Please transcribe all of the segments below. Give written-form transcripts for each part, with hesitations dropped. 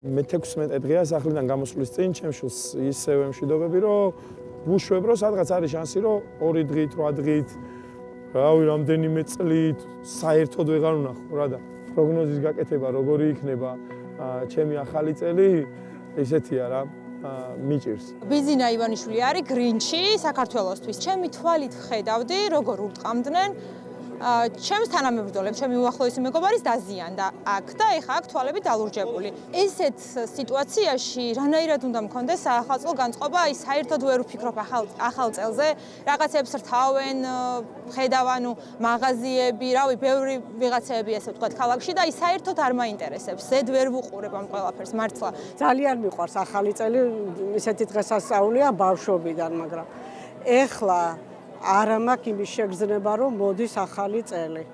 მე-16 დღეა სახლიდან გამოსვლის წინ ჩემს შულს ისევე მშვიდობები, რომ ვუშვებ, რომ სადღაც არის შანსი, რომ 2 დღით, 8 დღით, რავი, რამდენიმე წლით საერთოდ ვეღარ ვნახო რა და პროგნოზის გაკეთება როგორი იქნება ჩემი ახალი წელი, ესეთია რა, მიჭირს. ბიზინა ივანიშვილი არის გრინჩი საქართველოსთვის. ჩემი თვალით ხედავდი, როგორ ურტყამდნენ ჩემს თანამებრძოლებს, ჩემი უახლოესი მეგობარის დაზიანდა აქ და ეხა აქ თვალები დალურჯებული. ესეთ სიტუაციაში რანაირად უნდა მქონდეს საახალწლო განწყობა, აი საერთოდ ვერ ვფიქრობ ახალ წელზე, რაღაცებს რთავენ, ხედავ, მაღაზიები, რავი, ბევრი ვიღაცები ესე ვთქვათ ქალაქში და აი საერთოდ არ მაინტერესებს. ზედ ვერ ვუყურებ ამ ყველაფერს, მართლა. ძალიან მიყვარს ახალი წელი, ისეთი დღესასწაულია ბავშვობიდან, მაგრამ ეხლა არა მაქვს იმის შეგრძნება, რომ მოდის ახალი წელი.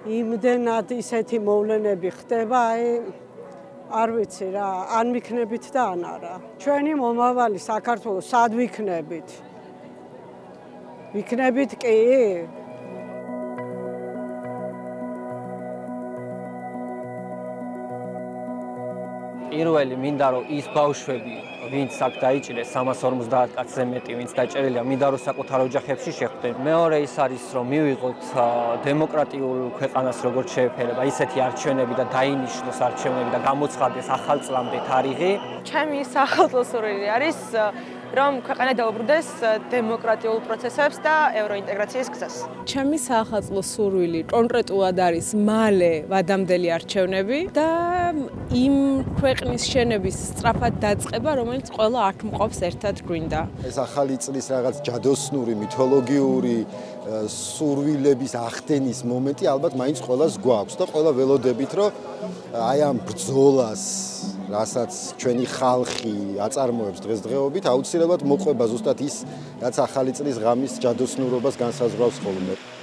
იმდენად ისეთი მოვლენები ხდება, აი არ ვიცი რა, ან მიქნებით და ან არა. ჩვენი მომავალი საქართველოს სად ვიქნებით? ვიქნებით კი? პირველი მინდა რომ ის ბავშვები, ვინც აქ დაიჭირეს 350 კაცზე მეტი, ვინც დაჭერილია, მინდა რომ საკუთარ ოჯახებში შეხვდნენ. მეორე ის არის რომ მივიღოთ დემოკრატიულ ქვეყანას როგორც შეეფერება, ისეთი არჩევნები და დაინიშნოს არჩევნები და გამოცხადდეს ახალ წლამდე თარიღი. ჩემი საახალწლო სურვილი არის რომ ქვეყანა დაუბრუნდეს დემოკრატიულ პროცესებს და ევროინტეგრაციის გზას. ჩემი საახალწლო სურვილი კონკრეტულად არის მალე ვადამდელი არჩევნები და იმ ქვეყნის შენების სწრაფად დაწყება, რომელიც ყველა აქ მყოფს ერთად გვინდა. ეს ახალი წლის რაღაც ჯადოსნური, მითოლოგიური სურვილების ახდენის მომენტი ალბათ მაინც ყველას გვაქვს და ყველა ველოდებით, რომ აი ამ ბრძოლას, რასაც ჩვენი ხალხი აწარმოებს დღესდღეობით, აუცილებლად მოყვება ზუსტად ის, რაც ახალი წლის ღამის ჯადოსნურობას განსაზღვრავს ხოლმე.